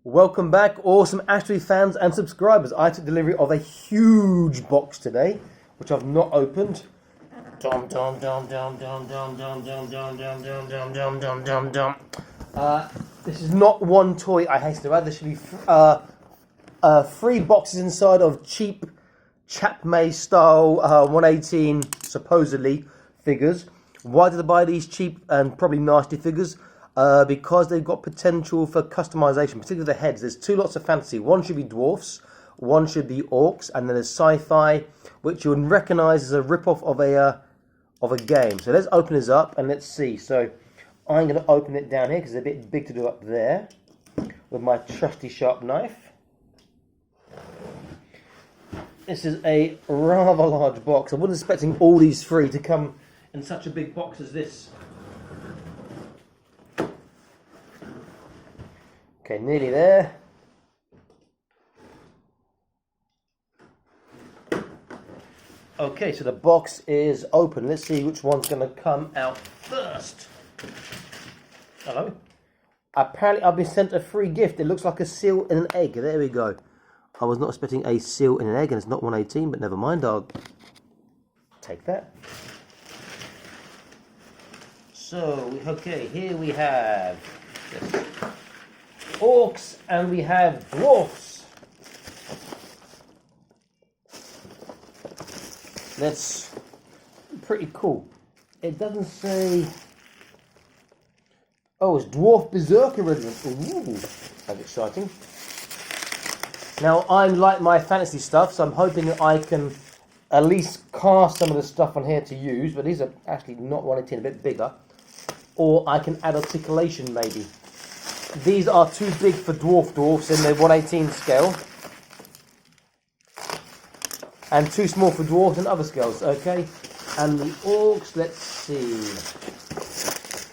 Welcome back, awesome Ashley fans and subscribers. I took delivery of a huge box today, which I've not opened. This is not one toy, I hasten to add. There should be 3 boxes inside of cheap Chapman style 118 supposedly figures. Why did I buy these cheap and probably nasty figures? Because they've got potential for customization, particularly the heads. There's 2 lots of fantasy. One should be Dwarfs, one should be Orcs, and then there's sci-fi, which you'll recognise as a rip-off of a game. So let's open this up and let's see. So I'm going to open it down here because it's a bit big to do up there with my trusty sharp knife. This is a rather large box. I wasn't expecting all these 3 to come in such a big box as this. Okay, nearly there. Okay, so the box is open. Let's see which one's going to come out first. Hello. Apparently I've been sent a free gift. It looks like a seal in an egg. There we go. I was not expecting a seal in an egg, and it's not 118, but never mind. I'll take that. So, okay, here we have this. Orcs and we have Dwarfs. That's pretty cool. It doesn't say. Oh, it's Dwarf Berserker Regiment. Ooh, that's exciting. Now, I like my fantasy stuff, so I'm hoping that I can at least cast some of the stuff on here to use, but these are actually not 118, a bit bigger. Or I can add articulation maybe. These are too big for Dwarfs in the 118 scale. And too small for Dwarfs and other scales, okay? And the Orcs, let's see.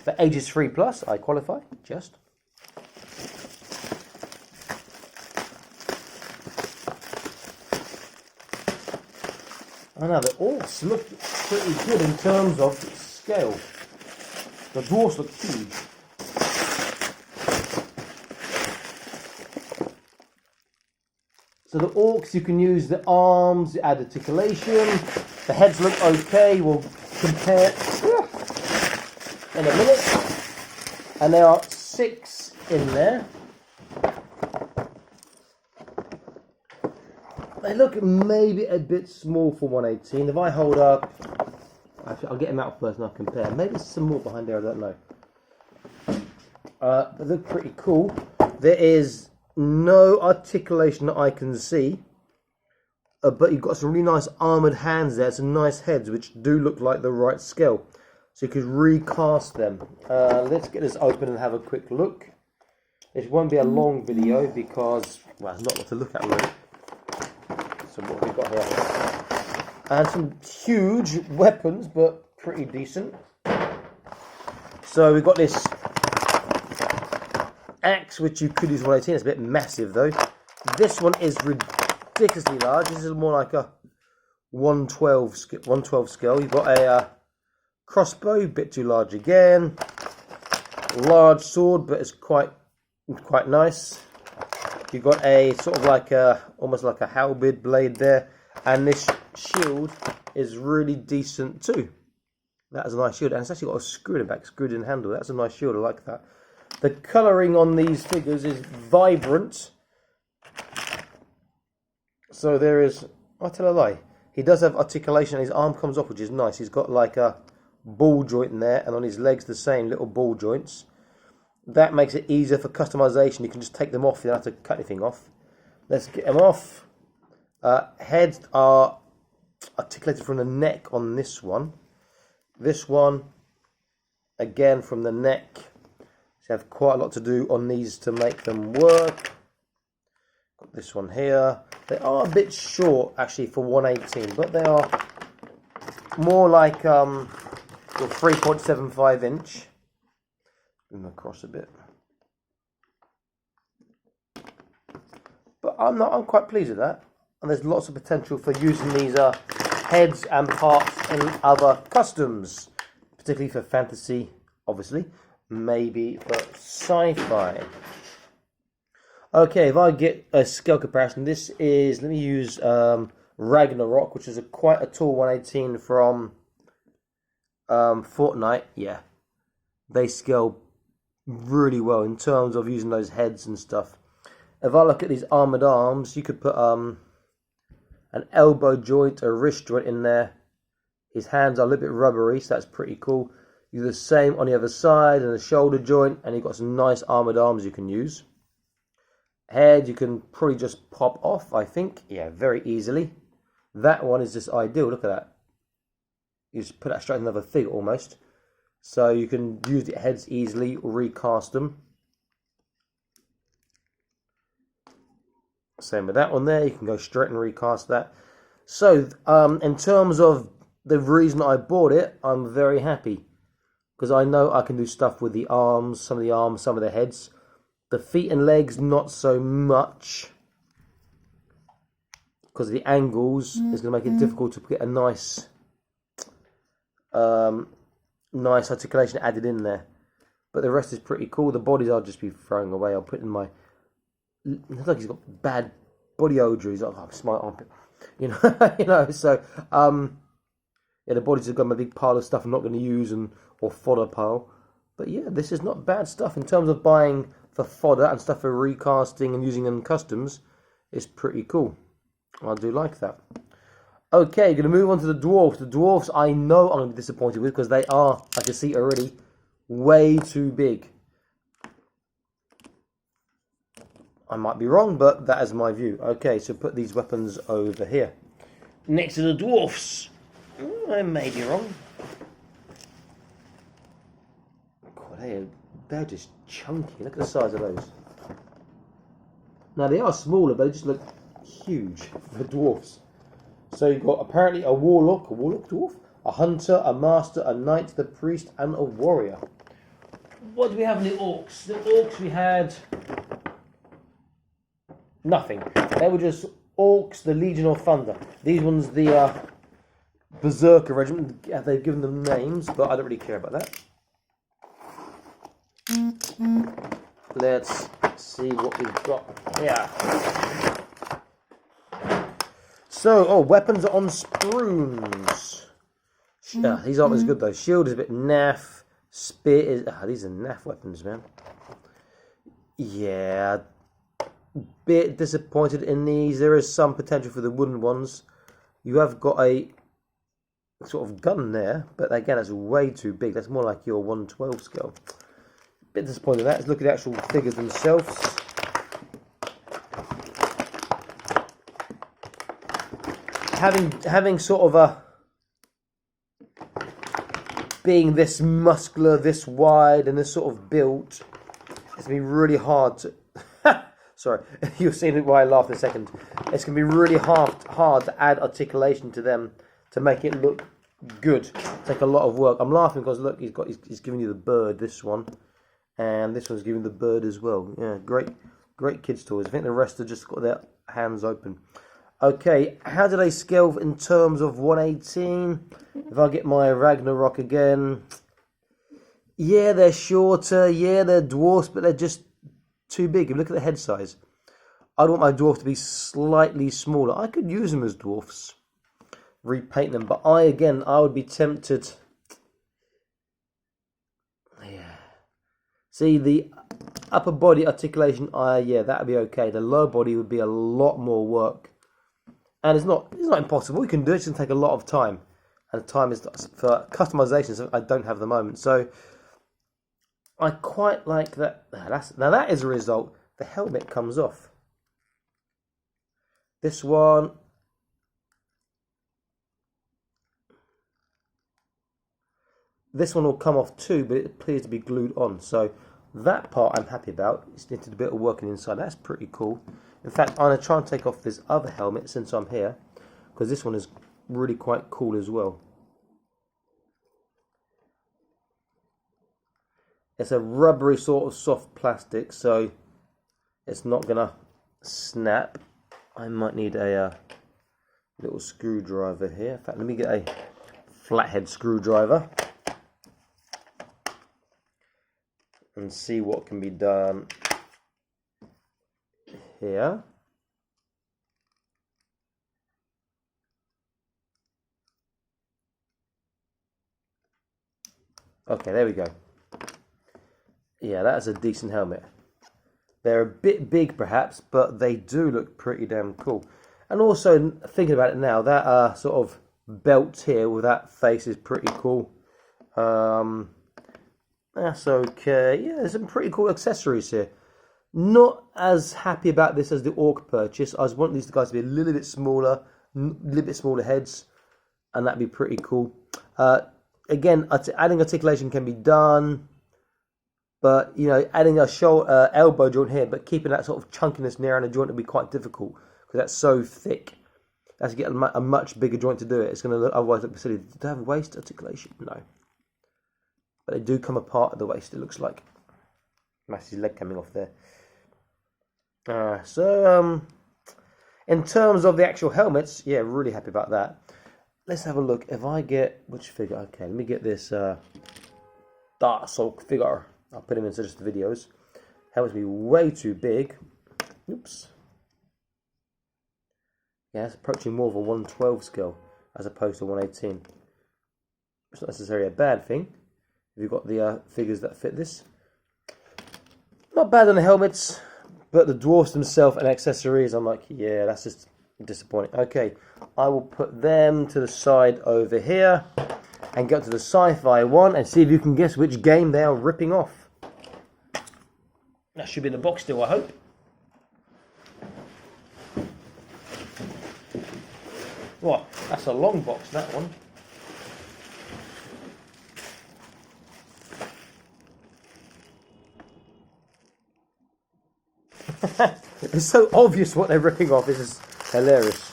For ages 3+, I qualify, just. I know, the Orcs look pretty good in terms of scale. The Dwarfs look huge. So the Orcs, you can use the arms, add articulation. The heads look okay. We'll compare in a minute. And there are 6 in there. They look maybe a bit small for 118. If I hold up, actually, I'll get them out first and I'll compare. Maybe there's some more behind there, I don't know. They look pretty cool. There is no articulation that I can see, but you've got some really nice armoured hands there, some nice heads which do look like the right scale, so you could recast them. Let's get this open and have a quick look. This won't be a long video because, well, there's not what to look at really. So what have we got here? And some huge weapons, but pretty decent. So we've got this axe, which you could use 118. It's a bit massive though. This one is ridiculously large. This is more like a 112 scale. You've got a crossbow, a bit too large again. Large sword, but it's quite nice. You've got a sort of like almost like a halberd blade there, and this shield is really decent too. That is a nice shield, and it's actually got a screw in the back, screwed in handle. That's a nice shield. I like that. The colouring on these figures is vibrant. So there is, I tell a lie, he does have articulation and his arm comes off, which is nice. He's got like a ball joint in there, and on his legs the same little ball joints. That makes it easier for customization. You can just take them off, you don't have to cut anything off. Let's get them off. Heads are articulated from the neck on this one. This one, again from the neck. So you have quite a lot to do on these to make them work. Got this one here. They are a bit short actually for 118, but they are more like your 3.75 inch. Bring them across a bit. But I'm quite pleased with that. And there's lots of potential for using these heads and parts in other customs, particularly for fantasy, obviously, maybe for sci-fi. Okay, if I get a scale comparison, this is, let me use Ragnarok, which is quite a tall 118 from Fortnite. Yeah, they scale really well in terms of using those heads and stuff. If I look at these armored arms, you could put an elbow joint, a wrist joint in there. His hands are a little bit rubbery, so that's pretty cool. You do the same on the other side and a shoulder joint, and you've got some nice armored arms you can use. Head you can probably just pop off, I think. Yeah, very easily. That one is just ideal. Look at that. You just put that straight in another figure almost. So you can use the heads easily, recast them. Same with that one there. You can go straight and recast that. So in terms of the reason I bought it, I'm very happy. Because I know I can do stuff with the arms, some of the heads. The feet and legs, not so much. Because of the angles, it's going to make it difficult to get a nice nice articulation added in there. But the rest is pretty cool. The bodies I'll just be throwing away. I'll put in my... It looks like he's got bad body odor. He's like, oh, it's my armpit. You know, so... yeah, the bodies have got my big pile of stuff I'm not going to use or fodder pile. But yeah, this is not bad stuff in terms of buying for fodder and stuff for recasting and using in customs. It's pretty cool. I do like that. Okay, going to move on to the dwarfs. The dwarfs I know I'm going to be disappointed with because they are, I can see already, way too big. I might be wrong, but that is my view. Okay, so put these weapons over here. Next to the dwarfs. I may be wrong. God, they're just chunky. Look at the size of those. Now, they are smaller, but they just look huge. The dwarfs. So you've got apparently a warlock dwarf, a hunter, a master, a knight, the priest, and a warrior. What do we have in the orcs? The orcs we had nothing. They were just orcs, the Legion of Thunder. These ones, the Berserker Regiment. They've given them names, but I don't really care about that. Let's see what we've got here. So, weapons are on sprunes. These aren't as good though. Shield is a bit naff. Spear is... these are naff weapons, man. Yeah. Bit disappointed in these. There is some potential for the wooden ones. You have got a sort of gun there, but again, that's way too big. That's more like your 112 scale. Bit disappointed in that. Let's look at the actual figures themselves. Having sort of a being this muscular, this wide, and this sort of built, it's gonna be really hard to. Sorry, you'll see why I laughed in a second. It's gonna be really hard to add articulation to them to make it look good. Take a lot of work. I'm laughing because look, he's giving you the bird. This one, and this one's giving the bird as well. Yeah, great kids' toys. I think the rest have just got their hands open. Okay, how do they scale in terms of 118? If I get my Ragnarok again, yeah, they're shorter, yeah, they're dwarfs, but they're just too big. If you look at the head size, I'd want my dwarf to be slightly smaller. I could use them as dwarfs, repaint them, but I would be tempted. Yeah. See, the upper body articulation, yeah, that would be okay. The lower body would be a lot more work. And it's not impossible. You can do it. It's going to take a lot of time. And time is for customization, so I don't have at the moment. So I quite like that. Now that is a result. The helmet comes off. This one. This one will come off too, but it appears to be glued on. So that part I'm happy about. It's needed a bit of working inside. That's pretty cool. In fact, I'm going to try and take off this other helmet since I'm here, because this one is really quite cool as well. It's a rubbery sort of soft plastic, so it's not going to snap. I might need a little screwdriver here. In fact, let me get a flathead screwdriver and see what can be done. here. Okay, there we go. Yeah, that's a decent helmet. They're a bit big perhaps, but they do look pretty damn cool. And also, thinking about it now, that sort of belt here with that face is pretty cool. That's okay. Yeah, there's some pretty cool accessories here. Not as happy about this as the Orc purchase. I was wanting these guys to be a little bit smaller heads, and that'd be pretty cool. Again, adding articulation can be done, but you know, adding a shoulder, elbow joint here, but keeping that sort of chunkiness near on a joint would be quite difficult because that's so thick. That's to get a much bigger joint to do it. It's going to look otherwise look silly. Do they have waist articulation? No, but they do come apart at the waist. It looks like. That's his leg coming off there. In terms of the actual helmets, yeah, really happy about that. Let's have a look. If I get which figure? Okay, let me get this H.A.C.K.S figure. I'll put him into just the videos. Helmets be way too big. Oops. Yeah, it's approaching more of a 112 scale as opposed to 118. It's not necessarily a bad thing if you've got the figures that fit this. Not bad on the helmets, but the dwarfs themselves and accessories, I'm like, yeah, that's just disappointing. Okay, I will put them to the side over here and go to the sci-fi one and see if you can guess which game they are ripping off. That should be in the box still, I hope. What? That's a long box, that one. It's so obvious what they're ripping off. This is hilarious.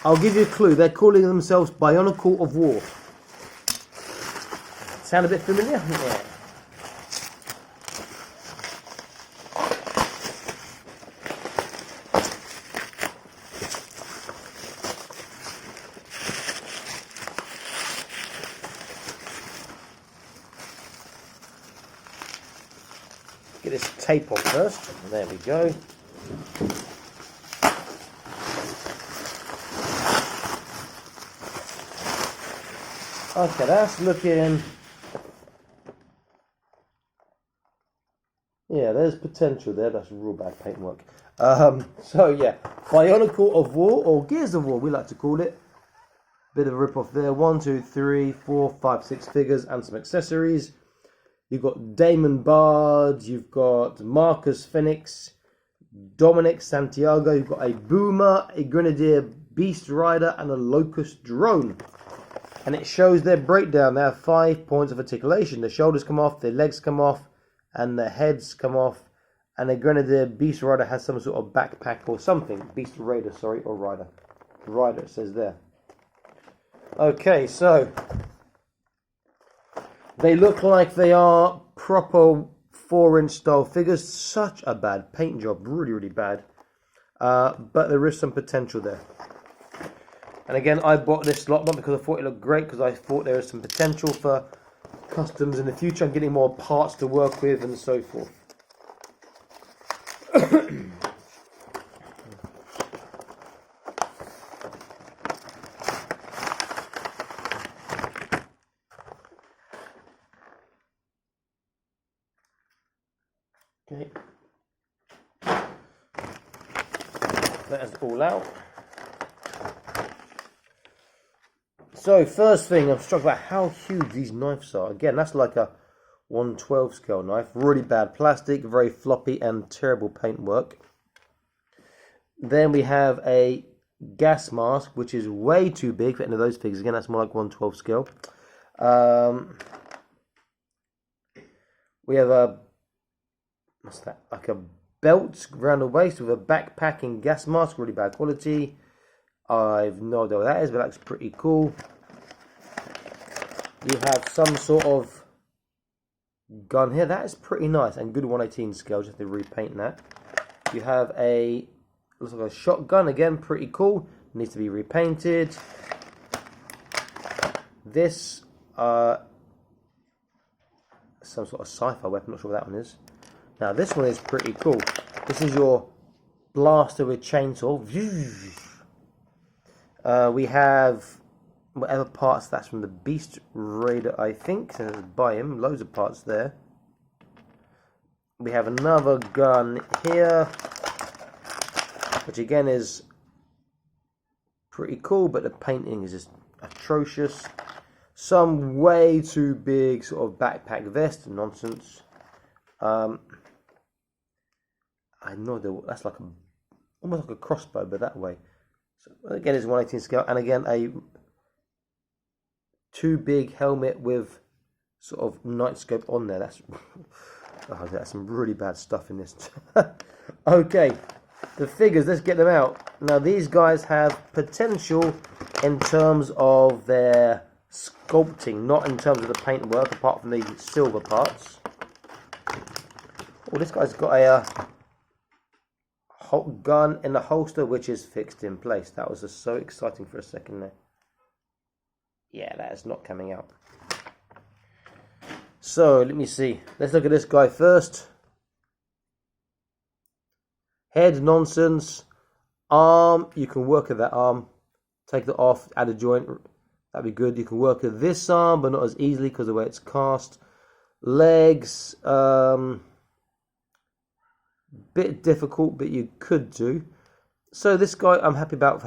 I'll give you a clue. They're calling themselves Bionicle of War. Sound a bit familiar? Yeah. Get this tape off first. There we go. Okay, that's looking... Yeah, there's potential there. That's real bad paintwork. So yeah, Bionicle of War, or Gears of War, we like to call it. Bit of a rip-off there. 1, 2, 3, 4, 5, 6 figures and some accessories. You've got Damon Bard, you've got Marcus Phoenix, Dominic Santiago, you've got a Boomer, a Grenadier Beast Rider, and a Locust Drone. And it shows their breakdown. They have 5 points of articulation. The shoulders come off, their legs come off, and the heads come off. And the Grenadier Beast Rider has some sort of backpack or something. Beast Raider, sorry, or Rider. Rider, it says there. Okay, so... they look like they are proper 4-inch style figures. Such a bad paint job. Really, really bad. But there is some potential there. And again, I bought this lot not because I thought it looked great, because I thought there was some potential for customs in the future and getting more parts to work with and so forth. Okay. That is all out. So first thing, I'm struck by how huge these knives are. Again, that's like a 112 scale knife. Really bad plastic, very floppy and terrible paintwork. Then we have a gas mask, which is way too big for any of those figures. Again, that's more like 112 scale. We have a, what's that? Like a belt around the waist with a backpack and gas mask. Really bad quality. I've no idea what that is, but that's pretty cool. You have some sort of gun here. That is pretty nice and good 118 scale. Just have to repaint that. You have a, looks like a shotgun. Again, pretty cool. Needs to be repainted. This some sort of sci-fi weapon, not sure what that one is. Now this one is pretty cool. This is your blaster with chainsaw. We have whatever parts that's from the Beast Raider, I think. So buy him, loads of parts there. We have another gun here, which again is pretty cool, but the painting is just atrocious. Some way too big sort of backpack vest, nonsense. I know that's like almost like a crossbow, but that way. So again, it's 1/18 scale, and again a too big helmet with sort of night scope on there. That's oh, that's some really bad stuff in this. Okay, the figures. Let's get them out. Now these guys have potential in terms of their sculpting, not in terms of the paintwork, apart from the silver parts. Oh, this guy's got a gun in the holster, which is fixed in place. That was just so exciting for a second there. Yeah, that is not coming out. So, let me see. Let's look at this guy first. Head, nonsense. Arm, you can work at that arm. Take that off, add a joint. That'd be good. You can work at this arm, but not as easily because of the way it's cast. Legs, bit difficult, but you could do. So this guy, I'm happy about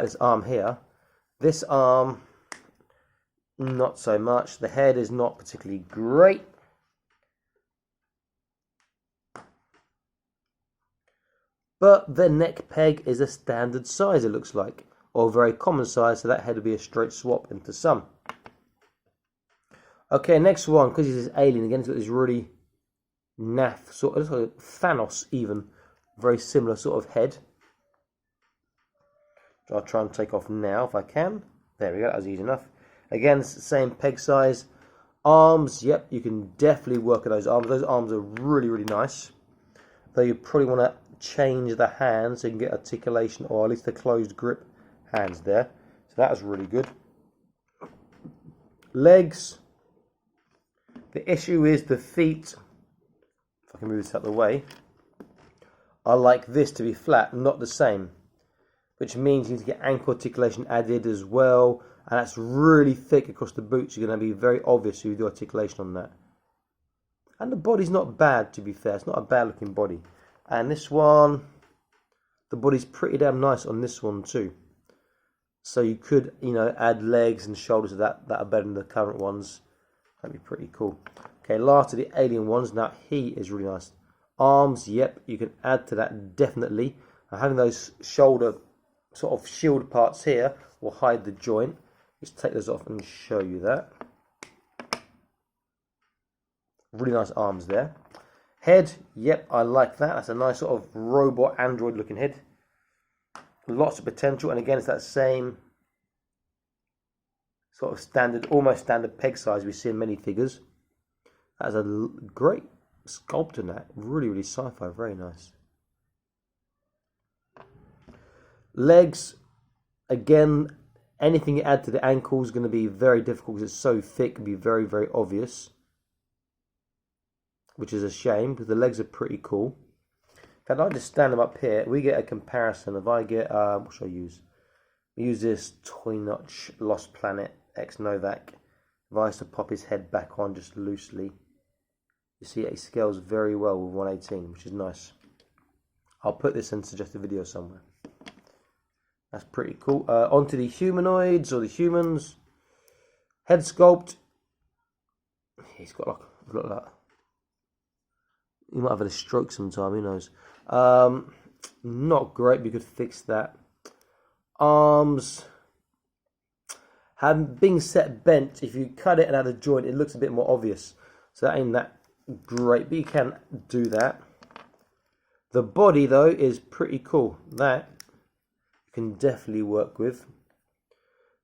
this arm here. This arm, not so much. The head is not particularly great. But the neck peg is a standard size, it looks like, or a very common size, so that head would be a straight swap into some. Okay, next one, because he's this alien again, he's got this really naff, sort of like Thanos even, very similar sort of head. I'll try and take off now if I can. There we go, that was easy enough. Again, it's the same peg size. Arms, yep, you can definitely work at those arms. Those arms are really, really nice. Though you probably want to change the hands so you can get articulation, or at least the closed grip hands there. So that was really good. Legs. The issue is the feet. If I can move this out of the way. I like this to be flat, not the same. Which means you need to get ankle articulation added as well. And that's really thick across the boots. You're going to be very obvious if you do articulation on that. And the body's not bad, to be fair. It's not a bad looking body. And this one, the body's pretty damn nice on this one too. So you could, you know, add legs and shoulders to that are better than the current ones. That'd be pretty cool. Okay, last of the alien ones. Now he is really nice. Arms, yep, you can add to that definitely. Now, having those shoulder sort of shield parts here will hide the joint. Let's take those off and show you that. Really nice arms there. Head, yep, I like that. That's a nice sort of robot android looking head. Lots of potential, and again it's that same sort of standard, almost standard peg size we see in many figures. That's a great sculpt in that. Really, really sci-fi, very nice. Legs, again, anything you add to the ankle is going to be very difficult because it's so thick, it'll be very, very obvious. Which is a shame because the legs are pretty cool. If I'd like to stand them up here, we get a comparison. If I get, what should I use? We use this Toy Notch Lost Planet X Novak. If I was to pop his head back on just loosely, you see it scales very well with 118, which is nice. I'll put this in suggested video somewhere. That's pretty cool. Onto the humanoids or the humans. Head sculpt. He's got like, look at that. He might have had a stroke sometime, who knows. Not great, we could fix that. Arms. Being set bent, if you cut it and add a joint, it looks a bit more obvious. So that ain't that great, but you can do that. The body, though, is pretty cool. That you can definitely work with.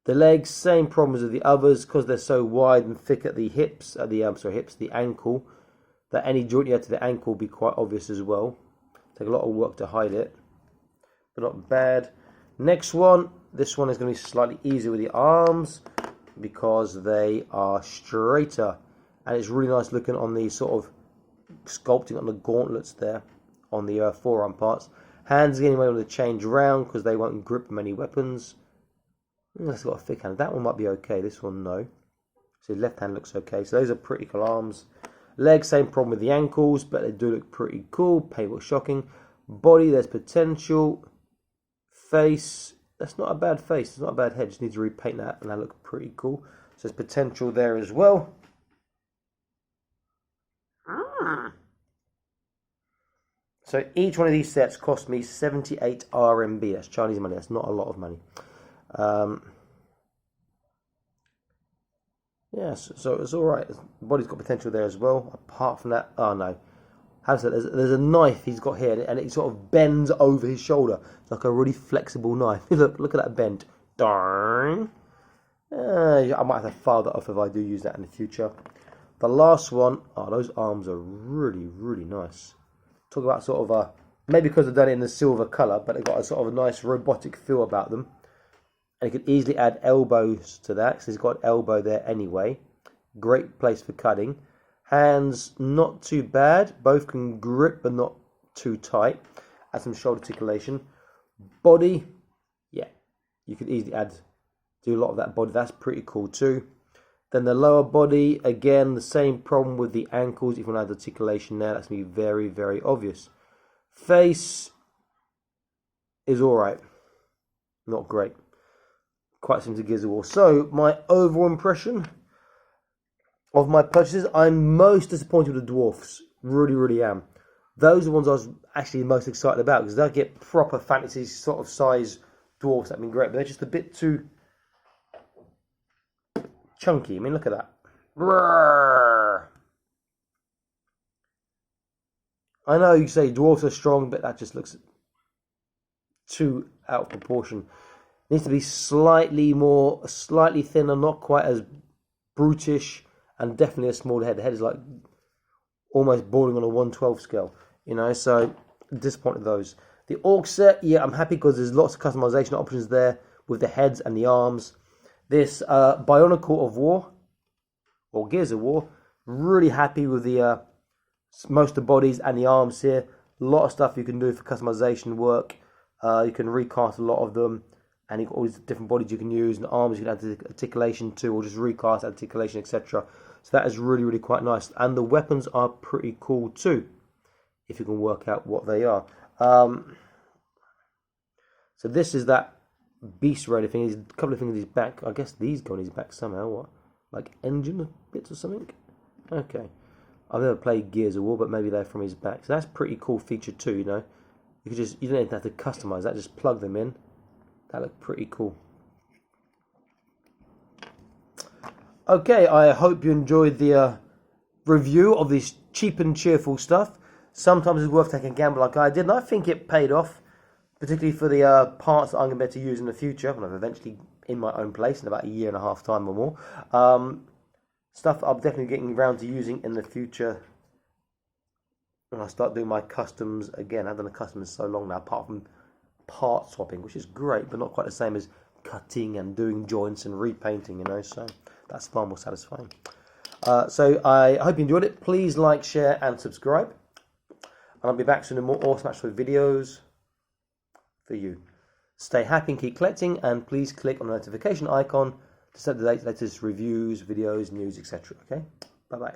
The legs, same problems as the others, because they're so wide and thick at the hips, the ankle. That any joint you add to the ankle will be quite obvious as well. Take a lot of work to hide it, but not bad. Next one, this one is going to be slightly easier with the arms because they are straighter. and it's really nice looking on the sort of sculpting on the gauntlets there on the forearm parts. Hands again, you might want to change around because they won't grip many weapons. It's got a thick hand. That one might be okay. This one, no. So the left hand looks okay. So those are pretty cool arms. Legs, same problem with the ankles, but they do look pretty cool. Painful, shocking. Body, there's potential. Face, that's not a bad face. It's not a bad head. Just need to repaint that, and that looks pretty cool. So there's potential there as well. So each one of these sets cost me 78 RMB. That's Chinese money. That's not a lot of money. Yes, so it's all right. The body's got potential there as well. Apart from that, oh no. How to say, there's a knife he's got here, and it sort of bends over his shoulder. It's like a really flexible knife. Look at that bend. Darn. I might have to file that off if I do use that in the future. The last one, oh, those arms are really, really nice. Talk about sort of a, maybe because I've done it in the silver colour, but they've got a sort of a nice robotic feel about them. And you could easily add elbows to that, because he's got elbow there anyway. Great place for cutting. Hands, not too bad. Both can grip, but not too tight. Add some shoulder articulation. Body, yeah, you could easily do a lot of that body. That's pretty cool too. Then the lower body, again, the same problem with the ankles. If you want to add articulation there, that's going to be very, very obvious. Face is alright. Not great. Quite similar to gi.joe. So, my overall impression of my purchases, I'm most disappointed with the dwarfs. Really, really am. Those are the ones I was actually most excited about, because they'll get proper fantasy sort of size dwarfs. That'd be great, but they're just a bit too chunky. I mean, look at that. Roar. I know you say dwarfs are strong, but that just looks too out of proportion. It needs to be slightly thinner, not quite as brutish, and definitely a smaller head. The head is like almost bordering on a 1/12 scale, you know, so disappointed with those. The Orc set, yeah, I'm happy because there's lots of customization options there with the heads and the arms. This Bionic Court of War, or Gears of War, really happy with the most of the bodies and the arms here. A lot of stuff you can do for customization work. You can recast a lot of them, and you've got all these different bodies you can use, and arms you can add to articulation to, or just recast articulation, etc. So that is really, really quite nice. And the weapons are pretty cool too, if you can work out what they are. So this is that beast rider thing. There's a couple of things in his back. I guess these go in his back somehow. What? Like engine bits or something? Okay. I've never played Gears of War, but maybe they're from his back. So that's a pretty cool feature too, you know. You don't even have to customize that, just plug them in. That looked pretty cool. Okay, I hope you enjoyed the review of this cheap and cheerful stuff. Sometimes it's worth taking a gamble like I did, and I think it paid off, particularly for the parts that I'm going to be able to use in the future, when I'm eventually in my own place in about a year and a half time or more. Stuff I'm definitely getting around to using in the future when I start doing my customs again. I've done the customs so long now, apart from part swapping, which is great, but not quite the same as cutting and doing joints and repainting, you know, so that's far more satisfying. So I hope you enjoyed it. Please like, share and subscribe, and I'll be back soon with more awesome actual videos for you. Stay happy and keep collecting, and please click on the notification icon to set the latest reviews, videos, news, etc. Okay, bye bye.